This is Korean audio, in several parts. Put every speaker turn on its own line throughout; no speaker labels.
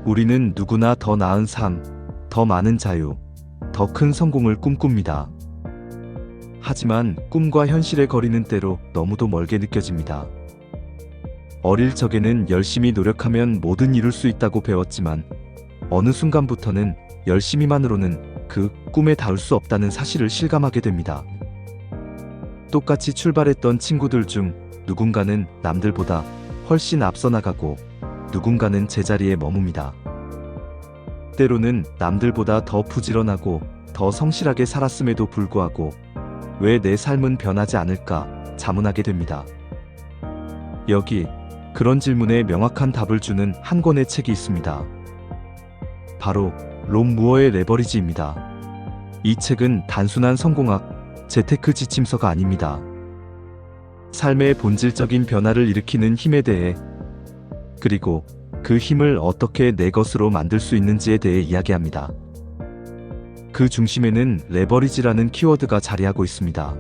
우리는 누구나 더 나은 삶, 더 많은 자유, 더 큰 성공을 꿈꿉니다. 하지만 꿈과 현실의 거리는 때로 너무도 멀게 느껴집니다. 어릴 적에는 열심히 노력하면 뭐든 이룰 수 있다고 배웠지만 어느 순간부터는 열심히만으로는 그 꿈에 닿을 수 없다는 사실을 실감하게 됩니다. 똑같이 출발했던 친구들 중 누군가는 남들보다 훨씬 앞서 나가고 누군가는 제자리에 머뭅니다. 때로는 남들보다 더 부지런하고 더 성실하게 살았음에도 불구하고 왜 내 삶은 변하지 않을까 자문하게 됩니다. 여기 그런 질문에 명확한 답을 주는 한 권의 책이 있습니다. 바로 롬 무어의 레버리지입니다. 이 책은 단순한 성공학, 재테크 지침서가 아닙니다. 삶의 본질적인 변화를 일으키는 힘에 대해, 그리고 그 힘을 어떻게 내 것으로 만들 수 있는지에 대해 이야기합니다. 그 중심에는 레버리지라는 키워드가 자리하고 있습니다.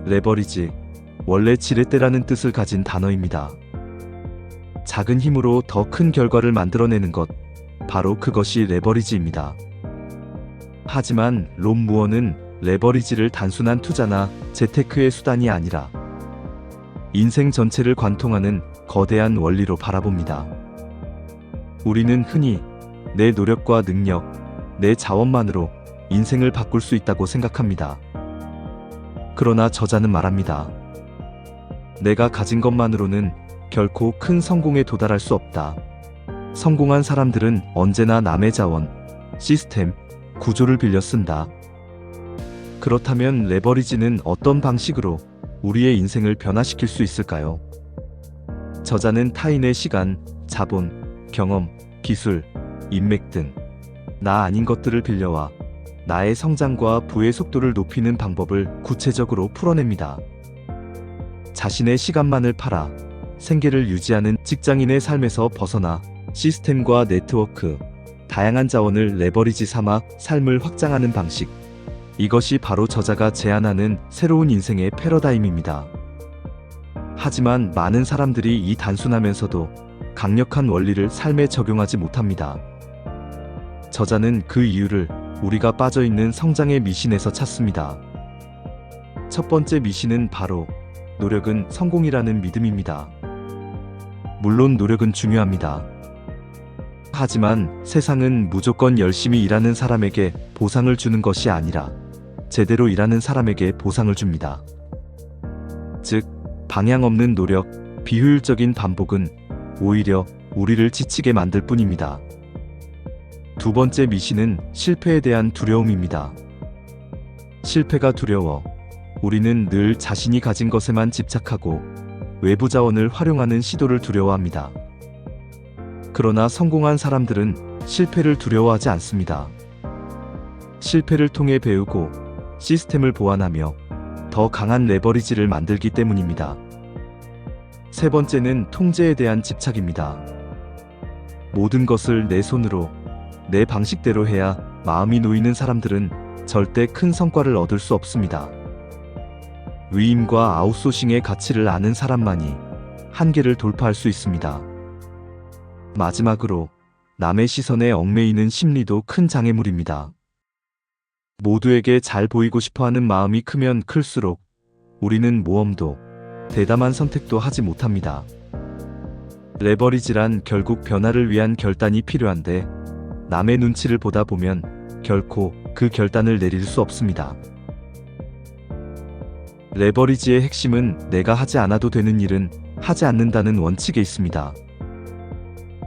레버리지, 원래 지렛대라는 뜻을 가진 단어입니다. 작은 힘으로 더 큰 결과를 만들어내는 것, 바로 그것이 레버리지입니다. 하지만 롬 무어는 레버리지를 단순한 투자나 재테크의 수단이 아니라 인생 전체를 관통하는 거대한 원리로 바라봅니다. 우리는 흔히 내 노력과 능력, 내 자원만으로 인생을 바꿀 수 있다고 생각합니다. 그러나 저자는 말합니다. 내가 가진 것만으로는 결코 큰 성공에 도달할 수 없다. 성공한 사람들은 언제나 남의 자원, 시스템, 구조를 빌려 쓴다. 그렇다면 레버리지는 어떤 방식으로 우리의 인생을 변화시킬 수 있을까요? 저자는 타인의 시간, 자본, 경험, 기술, 인맥 등 나 아닌 것들을 빌려와 나의 성장과 부의 속도를 높이는 방법을 구체적으로 풀어냅니다. 자신의 시간만을 팔아 생계를 유지하는 직장인의 삶에서 벗어나 시스템과 네트워크, 다양한 자원을 레버리지 삼아 삶을 확장하는 방식. 이것이 바로 저자가 제안하는 새로운 인생의 패러다임입니다. 하지만 많은 사람들이 이 단순하면서도 강력한 원리를 삶에 적용하지 못합니다. 저자는 그 이유를 우리가 빠져있는 성장의 미신에서 찾습니다. 첫 번째 미신은 바로 노력은 성공이라는 믿음입니다. 물론 노력은 중요합니다. 하지만 세상은 무조건 열심히 일하는 사람에게 보상을 주는 것이 아니라 제대로 일하는 사람에게 보상을 줍니다. 즉, 방향 없는 노력, 비효율적인 반복은 오히려 우리를 지치게 만들 뿐입니다. 두 번째 미신은 실패에 대한 두려움입니다. 실패가 두려워 우리는 늘 자신이 가진 것에만 집착하고 외부 자원을 활용하는 시도를 두려워합니다. 그러나 성공한 사람들은 실패를 두려워하지 않습니다. 실패를 통해 배우고 시스템을 보완하며 더 강한 레버리지를 만들기 때문입니다. 세 번째는 통제에 대한 집착입니다. 모든 것을 내 손으로, 내 방식대로 해야 마음이 놓이는 사람들은 절대 큰 성과를 얻을 수 없습니다. 위임과 아웃소싱의 가치를 아는 사람만이 한계를 돌파할 수 있습니다. 마지막으로 남의 시선에 얽매이는 심리도 큰 장애물입니다. 모두에게 잘 보이고 싶어하는 마음이 크면 클수록 우리는 모험도 대담한 선택도 하지 못합니다. 레버리지란 결국 변화를 위한 결단이 필요한데 남의 눈치를 보다 보면 결코 그 결단을 내릴 수 없습니다. 레버리지의 핵심은 내가 하지 않아도 되는 일은 하지 않는다는 원칙에 있습니다.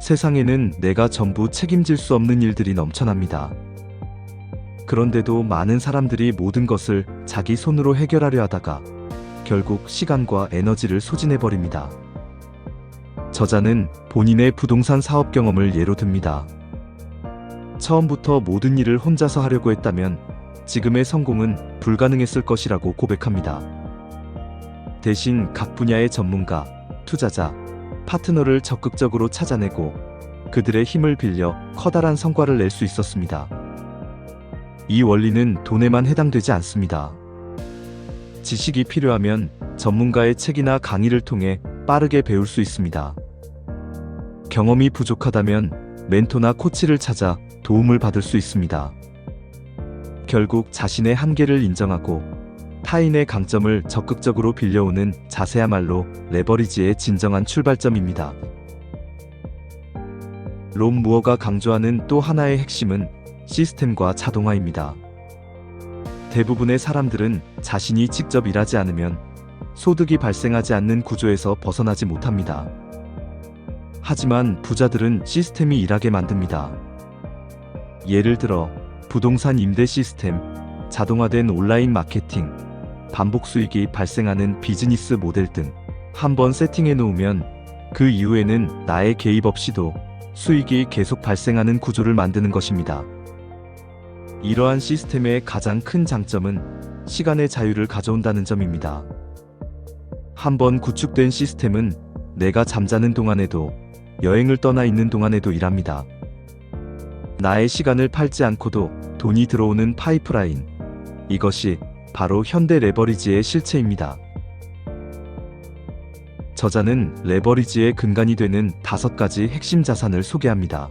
세상에는 내가 전부 책임질 수 없는 일들이 넘쳐납니다. 그런데도 많은 사람들이 모든 것을 자기 손으로 해결하려 하다가 결국 시간과 에너지를 소진해버립니다. 저자는 본인의 부동산 사업 경험을 예로 듭니다. 처음부터 모든 일을 혼자서 하려고 했다면 지금의 성공은 불가능했을 것이라고 고백합니다. 대신 각 분야의 전문가, 투자자, 파트너를 적극적으로 찾아내고 그들의 힘을 빌려 커다란 성과를 낼 수 있었습니다. 이 원리는 돈에만 해당되지 않습니다. 지식이 필요하면 전문가의 책이나 강의를 통해 빠르게 배울 수 있습니다. 경험이 부족하다면 멘토나 코치를 찾아 도움을 받을 수 있습니다. 결국 자신의 한계를 인정하고 타인의 강점을 적극적으로 빌려오는 자세야말로 레버리지의 진정한 출발점입니다. 롬 무어가 강조하는 또 하나의 핵심은 시스템과 자동화입니다. 대부분의 사람들은 자신이 직접 일하지 않으면 소득이 발생하지 않는 구조에서 벗어나지 못합니다. 하지만 부자들은 시스템이 일하게 만듭니다. 예를 들어 부동산 임대 시스템, 자동화된 온라인 마케팅, 반복 수익이 발생하는 비즈니스 모델 등 한번 세팅해 놓으면 그 이후에는 나의 개입 없이도 수익이 계속 발생하는 구조를 만드는 것입니다. 이러한 시스템의 가장 큰 장점은 시간의 자유를 가져온다는 점입니다. 한번 구축된 시스템은 내가 잠자는 동안에도 여행을 떠나 있는 동안에도 일합니다. 나의 시간을 팔지 않고도 돈이 들어오는 파이프라인. 이것이 바로 현대 레버리지의 실체입니다. 저자는 레버리지의 근간이 되는 5가지 핵심 자산을 소개합니다.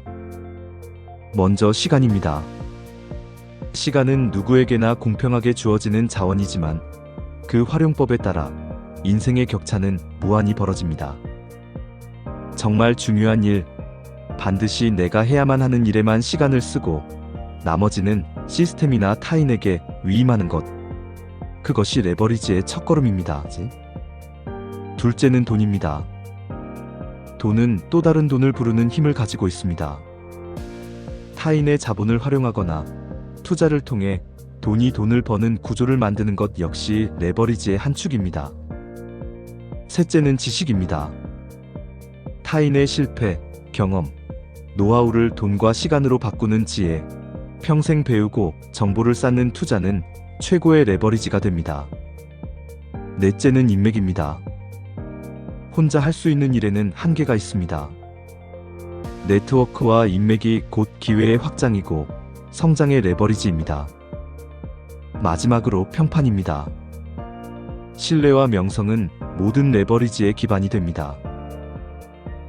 먼저 시간입니다. 시간은 누구에게나 공평하게 주어지는 자원이지만 그 활용법에 따라 인생의 격차는 무한히 벌어집니다. 정말 중요한 일, 반드시 내가 해야만 하는 일에만 시간을 쓰고 나머지는 시스템이나 타인에게 위임하는 것. 그것이 레버리지의 첫걸음입니다. 둘째는 돈입니다. 돈은 또 다른 돈을 부르는 힘을 가지고 있습니다. 타인의 자본을 활용하거나 투자를 통해 돈이 돈을 버는 구조를 만드는 것 역시 레버리지의 한 축입니다. 셋째는 지식입니다. 타인의 실패, 경험, 노하우를 돈과 시간으로 바꾸는 지혜, 평생 배우고 정보를 쌓는 투자는 최고의 레버리지가 됩니다. 넷째는 인맥입니다. 혼자 할 수 있는 일에는 한계가 있습니다. 네트워크와 인맥이 곧 기회의 확장이고 성장의 레버리지입니다. 마지막으로 평판입니다. 신뢰와 명성은 모든 레버리지의 기반이 됩니다.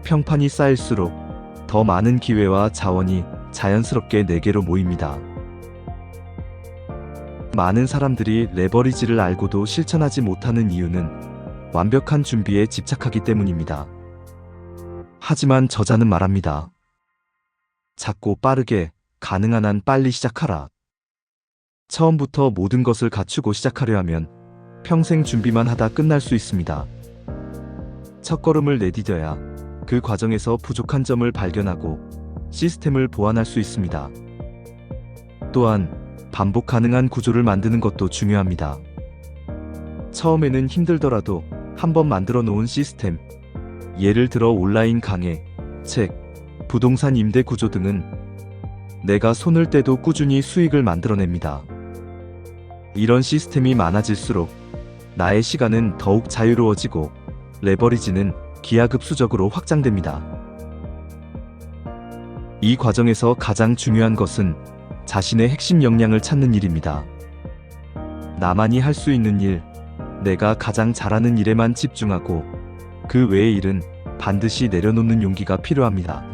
평판이 쌓일수록 더 많은 기회와 자원이 자연스럽게 내게로 모입니다. 많은 사람들이 레버리지를 알고도 실천하지 못하는 이유는 완벽한 준비에 집착하기 때문입니다. 하지만 저자는 말합니다. 작고 빠르게, 가능한 한 빨리 시작하라. 처음부터 모든 것을 갖추고 시작하려 하면 평생 준비만 하다 끝날 수 있습니다. 첫걸음을 내디뎌야 그 과정에서 부족한 점을 발견하고 시스템을 보완할 수 있습니다. 또한 반복 가능한 구조를 만드는 것도 중요합니다. 처음에는 힘들더라도 한번 만들어 놓은 시스템, 예를 들어 온라인 강의, 책, 부동산 임대 구조 등은 내가 손을 떼도 꾸준히 수익을 만들어냅니다. 이런 시스템이 많아질수록 나의 시간은 더욱 자유로워지고 레버리지는 기하급수적으로 확장됩니다. 이 과정에서 가장 중요한 것은 자신의 핵심 역량을 찾는 일입니다. 나만이 할 수 있는 일, 내가 가장 잘하는 일에만 집중하고 그 외의 일은 반드시 내려놓는 용기가 필요합니다.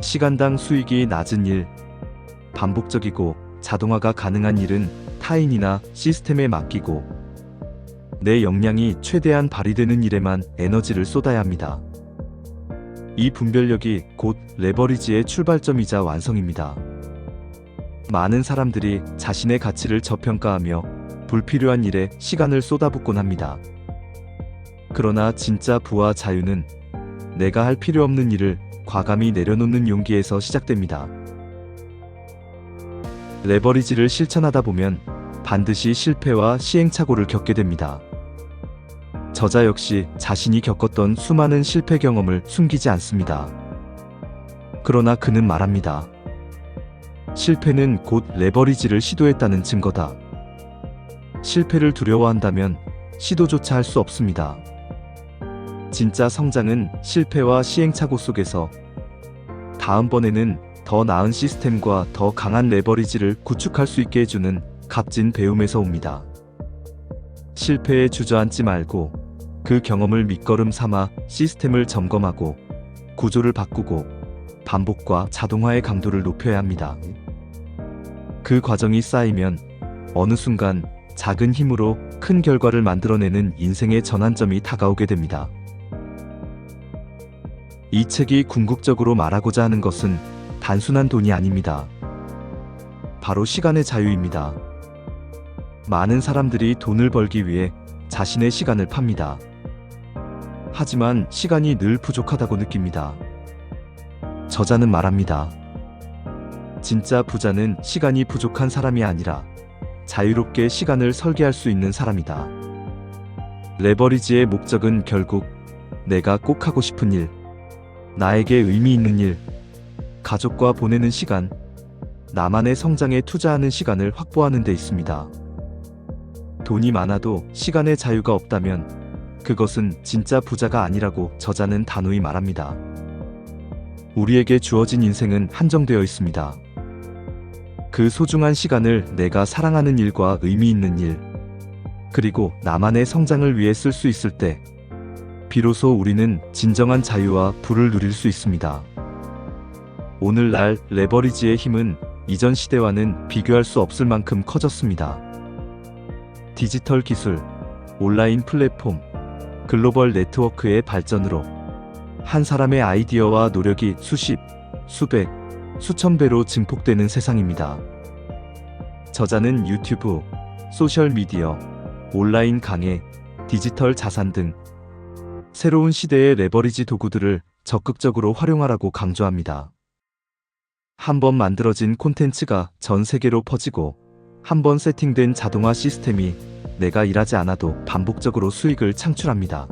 시간당 수익이 낮은 일, 반복적이고 자동화가 가능한 일은 타인이나 시스템에 맡기고 내 역량이 최대한 발휘되는 일에만 에너지를 쏟아야 합니다. 이 분별력이 곧 레버리지의 출발점이자 완성입니다. 많은 사람들이 자신의 가치를 저평가하며 불필요한 일에 시간을 쏟아붓곤 합니다. 그러나 진짜 부와 자유는 내가 할 필요 없는 일을 과감히 내려놓는 용기에서 시작됩니다. 레버리지를 실천하다 보면 반드시 실패와 시행착오를 겪게 됩니다. 저자 역시 자신이 겪었던 수많은 실패 경험을 숨기지 않습니다. 그러나 그는 말합니다. 실패는 곧 레버리지를 시도했다는 증거다. 실패를 두려워한다면 시도조차 할 수 없습니다. 진짜 성장은 실패와 시행착오 속에서 다음번에는 더 나은 시스템과 더 강한 레버리지를 구축할 수 있게 해주는 값진 배움에서 옵니다. 실패에 주저앉지 말고 그 경험을 밑거름 삼아 시스템을 점검하고 구조를 바꾸고 반복과 자동화의 강도를 높여야 합니다. 그 과정이 쌓이면 어느 순간 작은 힘으로 큰 결과를 만들어내는 인생의 전환점이 다가오게 됩니다. 이 책이 궁극적으로 말하고자 하는 것은 단순한 돈이 아닙니다. 바로 시간의 자유입니다. 많은 사람들이 돈을 벌기 위해 자신의 시간을 팝니다. 하지만 시간이 늘 부족하다고 느낍니다. 저자는 말합니다. 진짜 부자는 시간이 부족한 사람이 아니라 자유롭게 시간을 설계할 수 있는 사람이다. 레버리지의 목적은 결국 내가 꼭 하고 싶은 일, 나에게 의미 있는 일, 가족과 보내는 시간, 나만의 성장에 투자하는 시간을 확보하는 데 있습니다. 돈이 많아도 시간의 자유가 없다면 그것은 진짜 부자가 아니라고 저자는 단호히 말합니다. 우리에게 주어진 인생은 한정되어 있습니다. 그 소중한 시간을 내가 사랑하는 일과 의미 있는 일, 그리고 나만의 성장을 위해 쓸 수 있을 때 비로소 우리는 진정한 자유와 부를 누릴 수 있습니다. 오늘날 레버리지의 힘은 이전 시대와는 비교할 수 없을 만큼 커졌습니다. 디지털 기술, 온라인 플랫폼, 글로벌 네트워크의 발전으로 한 사람의 아이디어와 노력이 수십, 수백, 수천 배로 증폭되는 세상입니다. 저자는 유튜브, 소셜미디어, 온라인 강의, 디지털 자산 등 새로운 시대의 레버리지 도구들을 적극적으로 활용하라고 강조합니다. 한번 만들어진 콘텐츠가 전 세계로 퍼지고 한번 세팅된 자동화 시스템이 내가 일하지 않아도 반복적으로 수익을 창출합니다.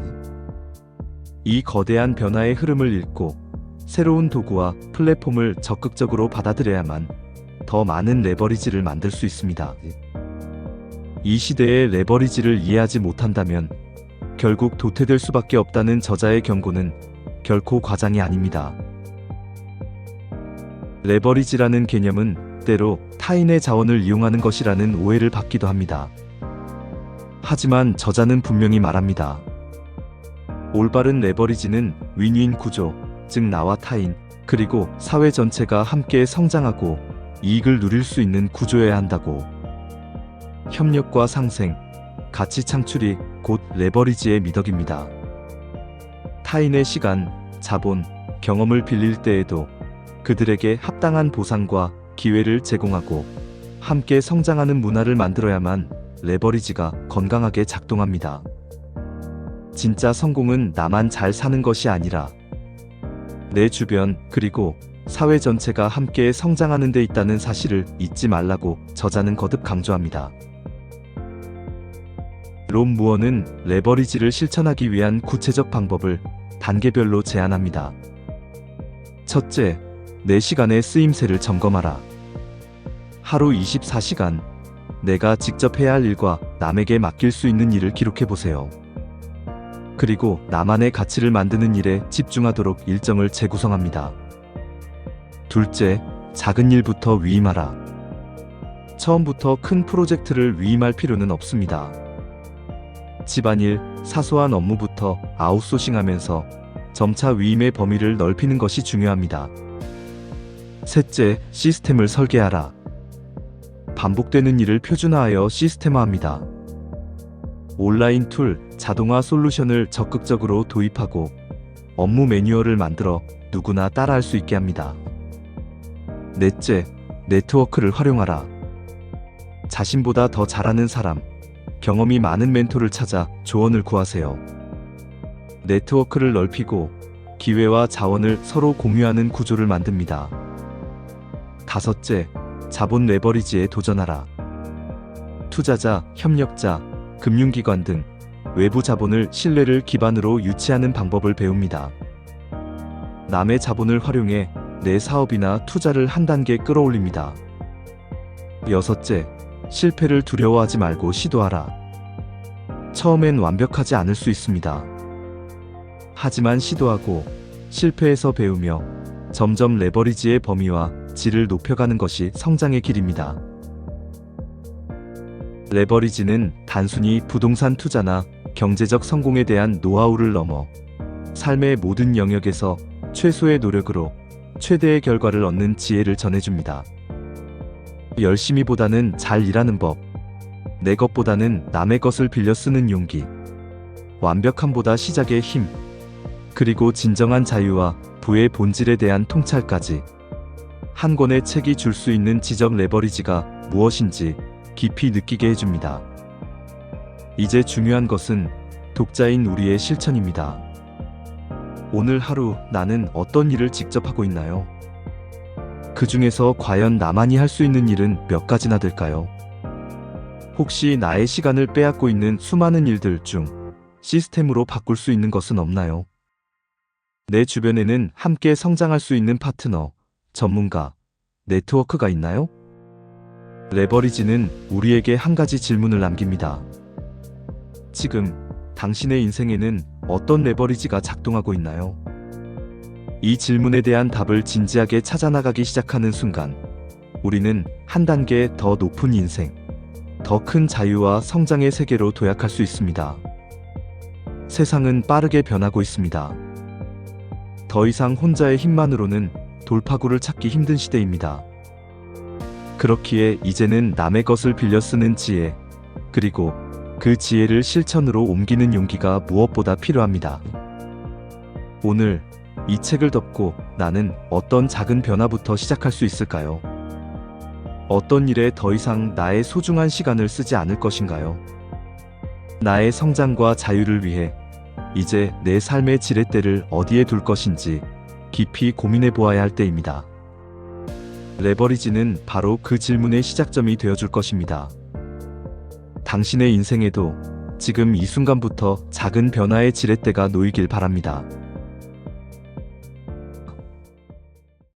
이 거대한 변화의 흐름을 읽고 새로운 도구와 플랫폼을 적극적으로 받아들여야만 더 많은 레버리지를 만들 수 있습니다. 이 시대의 레버리지를 이해하지 못한다면 결국 도태될 수밖에 없다는 저자의 경고는 결코 과장이 아닙니다. 레버리지라는 개념은 때로 타인의 자원을 이용하는 것이라는 오해를 받기도 합니다. 하지만 저자는 분명히 말합니다. 올바른 레버리지는 윈윈 구조, 즉 나와 타인, 그리고 사회 전체가 함께 성장하고 이익을 누릴 수 있는 구조여야 한다고. 협력과 상생, 가치 창출이 곧 레버리지의 미덕입니다. 타인의 시간, 자본, 경험을 빌릴 때에도 그들에게 합당한 보상과 기회를 제공하고 함께 성장하는 문화를 만들어야만 레버리지가 건강하게 작동합니다. 진짜 성공은 나만 잘 사는 것이 아니라 내 주변 그리고 사회 전체가 함께 성장하는 데 있다는 사실을 잊지 말라고 저자는 거듭 강조합니다. 롬 무어는 레버리지를 실천하기 위한 구체적 방법을 단계별로 제안합니다. 첫째, 내 시간의 쓰임새를 점검하라. 하루 24시간, 내가 직접 해야 할 일과 남에게 맡길 수 있는 일을 기록해보세요. 그리고 나만의 가치를 만드는 일에 집중하도록 일정을 재구성합니다. 둘째, 작은 일부터 위임하라. 처음부터 큰 프로젝트를 위임할 필요는 없습니다. 집안일, 사소한 업무부터 아웃소싱하면서 점차 위임의 범위를 넓히는 것이 중요합니다. 셋째, 시스템을 설계하라. 반복되는 일을 표준화하여 시스템화합니다. 온라인 툴, 자동화 솔루션을 적극적으로 도입하고 업무 매뉴얼을 만들어 누구나 따라할 수 있게 합니다. 넷째, 네트워크를 활용하라. 자신보다 더 잘하는 사람, 경험이 많은 멘토를 찾아 조언을 구하세요. 네트워크를 넓히고 기회와 자원을 서로 공유하는 구조를 만듭니다. 다섯째, 자본 레버리지에 도전하라. 투자자, 협력자, 금융기관 등 외부 자본을 신뢰를 기반으로 유치하는 방법을 배웁니다. 남의 자본을 활용해 내 사업이나 투자를 한 단계 끌어올립니다. 여섯째, 실패를 두려워하지 말고 시도하라. 처음엔 완벽하지 않을 수 있습니다. 하지만 시도하고 실패에서 배우며 점점 레버리지의 범위와 질을 높여가는 것이 성장의 길입니다. 레버리지는 단순히 부동산 투자나 경제적 성공에 대한 노하우를 넘어 삶의 모든 영역에서 최소의 노력으로 최대의 결과를 얻는 지혜를 전해줍니다. 열심히보다는 잘 일하는 법, 내 것보다는 남의 것을 빌려 쓰는 용기, 완벽함보다 시작의 힘, 그리고 진정한 자유와 부의 본질에 대한 통찰까지 한 권의 책이 줄 수 있는 지적 레버리지가 무엇인지 깊이 느끼게 해줍니다. 이제 중요한 것은 독자인 우리의 실천입니다. 오늘 하루 나는 어떤 일을 직접 하고 있나요? 그 중에서 과연 나만이 할 수 있는 일은 몇 가지나 될까요? 혹시 나의 시간을 빼앗고 있는 수많은 일들 중 시스템으로 바꿀 수 있는 것은 없나요? 내 주변에는 함께 성장할 수 있는 파트너, 전문가, 네트워크가 있나요? 레버리지는 우리에게 한 가지 질문을 남깁니다. 지금 당신의 인생에는 어떤 레버리지가 작동하고 있나요? 이 질문에 대한 답을 진지하게 찾아나가기 시작하는 순간, 우리는 한 단계 더 높은 인생, 더 큰 자유와 성장의 세계로 도약할 수 있습니다. 세상은 빠르게 변하고 있습니다. 더 이상 혼자의 힘만으로는 돌파구를 찾기 힘든 시대입니다. 그렇기에 이제는 남의 것을 빌려 쓰는 지혜, 그리고 그 지혜를 실천으로 옮기는 용기가 무엇보다 필요합니다. 오늘 이 책을 덮고 나는 어떤 작은 변화부터 시작할 수 있을까요? 어떤 일에 더 이상 나의 소중한 시간을 쓰지 않을 것인가요? 나의 성장과 자유를 위해 이제 내 삶의 지렛대를 어디에 둘 것인지 깊이 고민해 보아야 할 때입니다. 레버리지는 바로 그 질문의 시작점이 되어줄 것입니다. 당신의 인생에도 지금 이 순간부터 작은 변화의 지렛대가 놓이길 바랍니다.